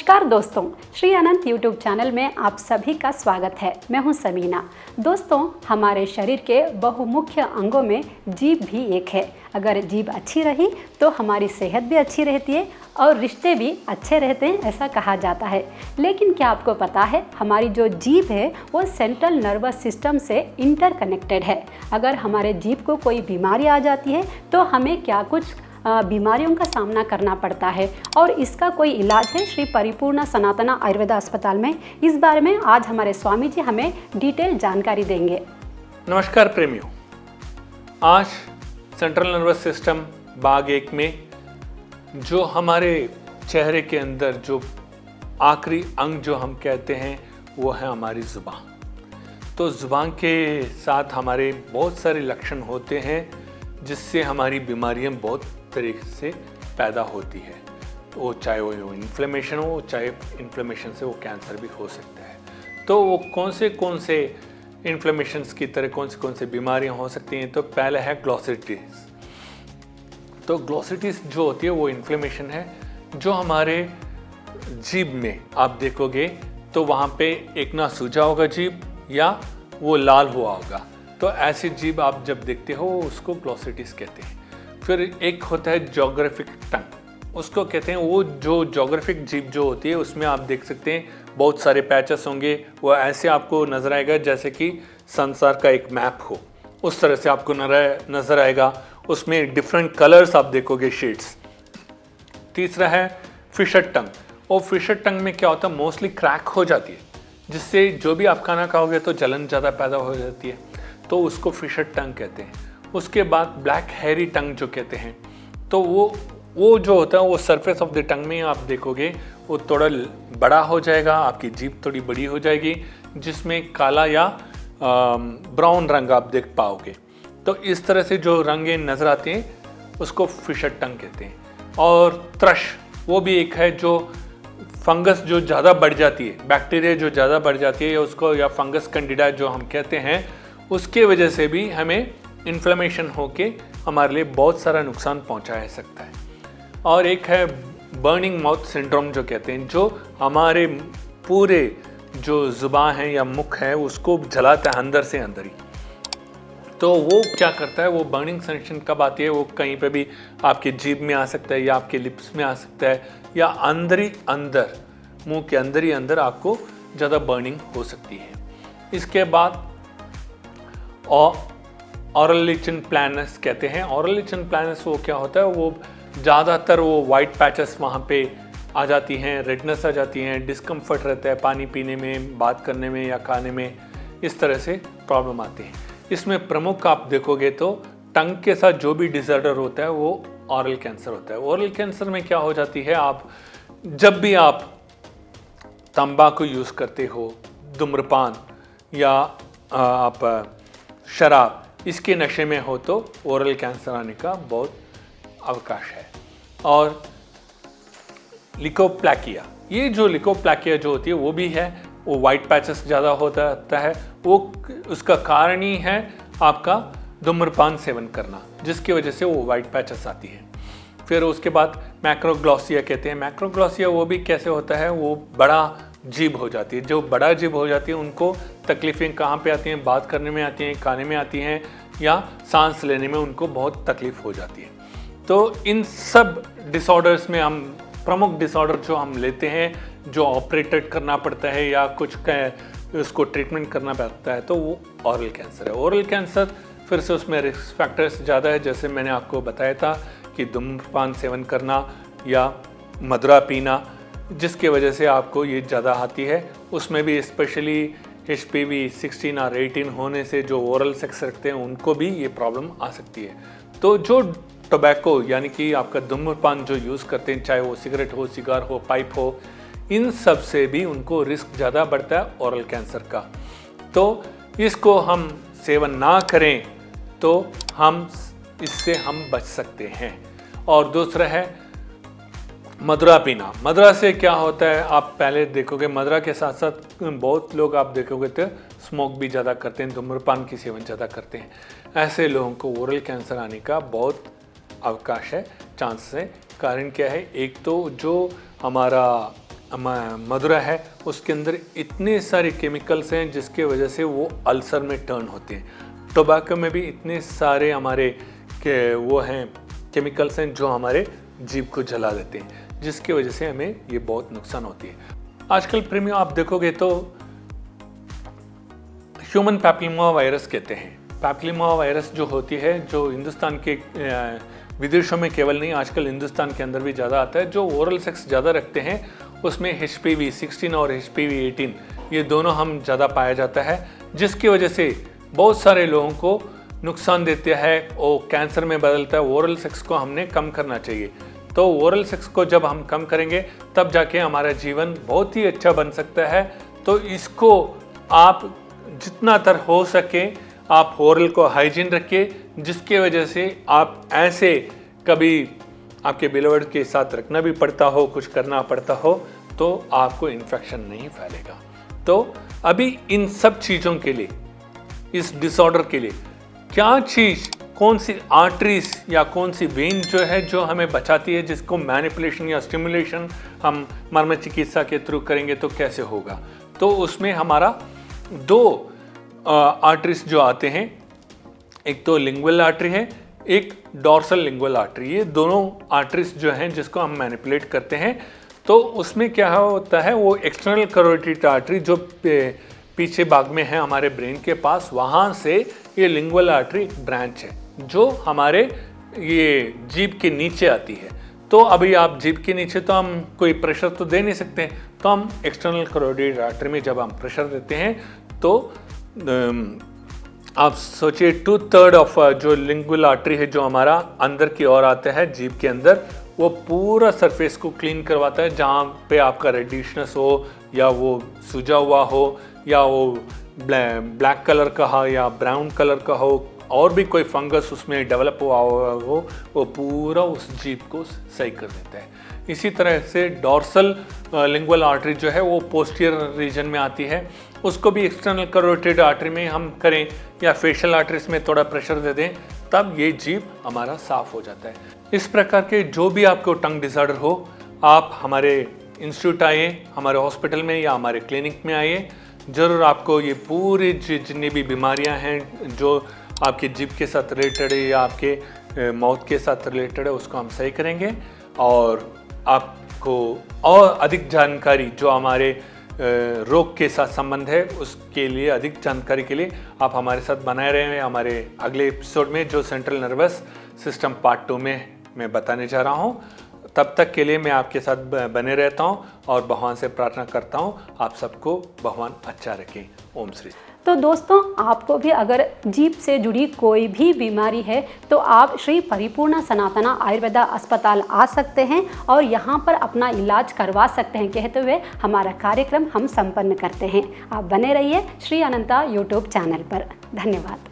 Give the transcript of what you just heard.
नमस्कार दोस्तों, श्री अनंत YouTube channel में आप सभी का स्वागत है। मैं हूं समीना। दोस्तों, हमारे शरीर के बहुमुख्य अंगों में जीभ भी एक है। अगर जीभ अच्छी रही तो हमारी सेहत भी अच्छी रहती है और रिश्ते भी अच्छे रहते हैं, ऐसा कहा जाता है। लेकिन क्या आपको पता है, हमारी जो जीभ है वो सेंट्रल नर्वस सिस्टम से इंटरकनेक्टेड है। अगर हमारे जीभ को कोई बीमारी आ जाती है तो हमें क्या कुछ बीमारियों का सामना करना पड़ता है और इसका कोई इलाज है श्री परिपूर्ण सनातना आयुर्वेदा अस्पताल में। इस बारे में आज हमारे स्वामी जी हमें डिटेल जानकारी देंगे। नमस्कार प्रेमियों, आज सेंट्रल नर्वस सिस्टम भाग 1 में जो हमारे चेहरे के अंदर जो आखिरी अंग जो हम कहते हैं वो है हमारी ज़ुबान। तो ज़ुबान के साथ हमारे बहुत सारे लक्षण होते हैं जिससे हमारी बीमारियां बहुत तरीके से पैदा होती है। वो चाहे वो इन्फ्लेमेशन हो, चाहे इन्फ्लेमेशन से वो कैंसर भी हो सकता है। तो वो कौन से इन्फ्लेमेशंस की तरह कौन से बीमारियां हो सकती हैं। तो पहले है ग्लोसिटिस। तो ग्लोसिटिस जो होती है वो इन्फ्लेमेशन है जो हमारे जीभ में आप देखोगे तो वहाँ पे एक ना सूजा होगा जीभ या वो लाल हुआ होगा। तो ऐसी जीभ आप जब देखते हो उसको ग्लोसिटिस कहते हैं। फिर एक होता है ज्योग्राफिक टंग, उसको कहते हैं। वो जो ज्योग्राफिक जीभ जो होती है उसमें आप देख सकते हैं बहुत सारे पैचेस होंगे। वो ऐसे आपको नज़र आएगा जैसे कि संसार का एक मैप हो, उस तरह से आपको नज़र आएगा। उसमें डिफरेंट कलर्स आप देखोगे, शेड्स। तीसरा है फिशर टंग। और फिशर टंग में क्या होता है, मोस्टली क्रैक हो जाती है जिससे जो भी आप खाना खाओगे तो जलन ज़्यादा पैदा हो जाती है, तो उसको फिशर टंग कहते हैं। उसके बाद ब्लैक हैरी टंग जो कहते हैं, तो वो जो होता है वो सरफेस ऑफ द टंग में आप देखोगे वो थोड़ा बड़ा हो जाएगा, आपकी जीभ थोड़ी बड़ी हो जाएगी जिसमें काला या ब्राउन रंग आप देख पाओगे। तो इस तरह से जो रंगे नज़र आते हैं उसको फिशर टंग कहते हैं। और थ्रश वो भी एक है जो फंगस जो ज़्यादा बढ़ जाती है, बैक्टीरिया जो ज़्यादा बढ़ जाती है उसको, या फंगस कैंडिडा जो हम कहते हैं, उसके वजह से भी हमें इन्फ्लेमेशन होके हमारे लिए बहुत सारा नुकसान पहुंचा सकता है। और एक है बर्निंग माउथ सिंड्रोम जो कहते हैं, जो हमारे पूरे जो ज़ुबान है या मुख है उसको जलाता है अंदर से अंदर ही। तो वो क्या करता है, वो बर्निंग सेंसेशन कब आती है, वो कहीं पे भी आपके जीभ में आ सकता है या आपके लिप्स में आ सकता है या अंदर ही अंदर, मुंह के अंदर ही अंदर आपको ज़्यादा बर्निंग हो सकती है। इसके बाद ऑरल लिचन प्लानस कहते हैं। ऑरल लिचन प्लानस वो क्या होता है, वो ज़्यादातर वो वाइट पैचेस वहाँ पे आ जाती हैं, रेडनेस आ जाती हैं, डिस्कम्फर्ट रहता है पानी पीने में, बात करने में या खाने में, इस तरह से प्रॉब्लम आती है। इसमें प्रमुख आप देखोगे तो टंग के साथ जो भी डिसऑर्डर होता है वो ऑरल कैंसर होता है। ऑरल कैंसर में क्या हो जाती है, आप जब भी आप तंबाकू यूज़ करते हो, धूम्रपान या आप शराब, इसके नशे में हो तो ओरल कैंसर आने का बहुत अवकाश है। और लिकोप्लाकिया, ये जो लिकोप्लाकिया जो होती है वो भी है, वो वाइट पैचेस ज़्यादा होता है। वो उसका कारण ही है आपका धूम्रपान सेवन करना, जिसकी वजह से वो वाइट पैचेस आती है। फिर उसके बाद मैक्रोग्लॉसिया कहते हैं। मैक्रोग्लॉसिया वो भी कैसे होता है, वो बड़ा जीभ हो जाती है। जो बड़ा जीभ हो जाती है उनको तकलीफ़ें कहाँ पे आती हैं, बात करने में आती हैं, खाने में आती हैं या सांस लेने में उनको बहुत तकलीफ़ हो जाती है। तो इन सब डिसऑर्डर्स में हम प्रमुख डिसऑर्डर जो हम लेते हैं, जो ऑपरेटेड करना पड़ता है या कुछ उसको ट्रीटमेंट करना पड़ता है, तो वो ऑरल कैंसर है। ऑरल कैंसर फिर से उसमें रिस्क फैक्टर्स ज़्यादा है, जैसे मैंने आपको बताया था कि धूम्रपान सेवन करना या मदरा पीना, जिसकी वजह से आपको ये ज़्यादा आती है। उसमें भी स्पेशली HPV 16 और 18 होने से जो ओरल सेक्स रखते हैं उनको भी ये प्रॉब्लम आ सकती है। तो जो टोबैको यानी कि आपका धूम्रपान जो यूज़ करते हैं, चाहे वो सिगरेट हो, सिगार हो, पाइप हो, इन सब से भी उनको रिस्क ज़्यादा बढ़ता है ओरल कैंसर का। तो इसको हम सेवन ना करें तो इससे हम बच सकते हैं। और दूसरा है मदरा पीना। मदरा से क्या होता है, आप पहले देखोगे मदरा के साथ साथ बहुत लोग आप देखोगे तो स्मोक भी ज़्यादा करते हैं, धूम्रपान की सेवन ज़्यादा करते हैं। ऐसे लोगों को ओरल कैंसर आने का बहुत अवकाश है, चांस है। कारण क्या है, एक तो जो हमारा मदुरा है उसके अंदर इतने सारे केमिकल्स हैं जिसके वजह से वो अल्सर में टर्न होते हैं। टोबैको में भी इतने सारे हमारे वो हैं केमिकल्स हैं जो हमारे जीभ को जला देते हैं, जिसकी वजह से हमें ये बहुत नुकसान होती है। आजकल प्रेमियों आप देखोगे तो ह्यूमन पैपिलोमा वायरस कहते हैं। पैपिलोमा वायरस जो होती है, जो हिंदुस्तान के विदेशों में केवल नहीं आजकल हिंदुस्तान के अंदर भी ज़्यादा आता है, जो ओरल सेक्स ज़्यादा रखते हैं उसमें HPV 16 और HPV 18 ये दोनों हम ज़्यादा पाया जाता है, जिसकी वजह से बहुत सारे लोगों को नुकसान देते हैं और कैंसर में बदलता है। ओरल सेक्स को हमने कम करना चाहिए। तो ओरल सेक्स को जब हम कम करेंगे तब जाके हमारा जीवन बहुत ही अच्छा बन सकता है। तो इसको आप जितना तर हो सके आप ओरल को हाइजीन रखिए, जिसके वजह से आप ऐसे कभी आपके बिलवर्ड के साथ रखना भी पड़ता हो, कुछ करना पड़ता हो, तो आपको इन्फेक्शन नहीं फैलेगा। तो अभी इन सब चीज़ों के लिए, इस डिसऑर्डर के लिए क्या चीज़, कौन सी आर्टरीज या कौन सी वेन जो है जो हमें बचाती है, जिसको मैनिपुलेशन या स्टिमुलेशन हम मर्म चिकित्सा के थ्रू करेंगे तो कैसे होगा। तो उसमें हमारा 2 आर्टरीज जो आते हैं, एक तो लिंगुअल आर्टरी है, एक डॉर्सल लिंगुअल आर्टरी। ये दोनों आर्टरीज जो हैं जिसको हम मैनिपुलेट करते हैं, तो उसमें क्या होता है, वो एक्सटर्नल कैरोटिड आर्टरी जो पीछे भाग में है हमारे ब्रेन के पास, वहाँ से ये लिंगुअल आर्टरी एक ब्रांच है जो हमारे ये जीभ के नीचे आती है। तो अभी आप जीभ के नीचे तो हम कोई प्रेशर तो दे नहीं सकते, तो हम एक्सटर्नल कैरोटिड आर्टरी में जब हम प्रेशर देते हैं तो आप सोचिए 2/3 ऑफ जो लिंगुअल आर्टरी है जो हमारा अंदर की ओर आता है जीभ के अंदर, वो पूरा सरफेस को क्लीन करवाता है। जहाँ पे आपका रेडिशनेस हो या वो सूजा हुआ हो या वो ब्लैक कलर का हो या ब्राउन कलर का हो और भी कोई फंगस उसमें डेवलप हुआ हो, वो पूरा उस जीभ को सही कर देता है। इसी तरह से डॉर्सल लिंगुअल आर्टरी जो है वो पोस्टीरियर रीजन में आती है, उसको भी एक्सटर्नल कैरोटिड आर्टरी में हम करें या फेशियल आर्टरीज में थोड़ा प्रेशर दे दें, तब ये जीभ हमारा साफ हो जाता है। इस प्रकार के जो भी आपको टंग डिसऑर्डर हो, आप हमारे इंस्टीट्यूट आइए, हमारे हॉस्पिटल में या हमारे क्लिनिक में आइए। ज़रूर आपको ये पूरी जितनी भी बीमारियां हैं जो आपके जीभ के साथ रिलेटेड है या आपके माउथ के साथ रिलेटेड है, उसको हम सही करेंगे। और आपको और अधिक जानकारी जो हमारे रोग के साथ संबंध है, उसके लिए अधिक जानकारी के लिए आप हमारे साथ बनाए रहे हैं। हमारे अगले एपिसोड में जो सेंट्रल नर्वस सिस्टम पार्ट 2 में मैं बताने जा रहा हूँ, तब तक के लिए मैं आपके साथ बने रहता हूँ और भगवान से प्रार्थना करता हूँ आप सबको भगवान अच्छा रखें। ओम श्री। तो दोस्तों, आपको भी अगर जीभ से जुड़ी कोई भी बीमारी है तो आप श्री परिपूर्णा सनातना आयुर्वेदा अस्पताल आ सकते हैं और यहाँ पर अपना इलाज करवा सकते हैं कहते हुए हमारा कार्यक्रम हम संपन्न करते हैं। आप बने रहिए श्री अनंता यूट्यूब चैनल पर। धन्यवाद।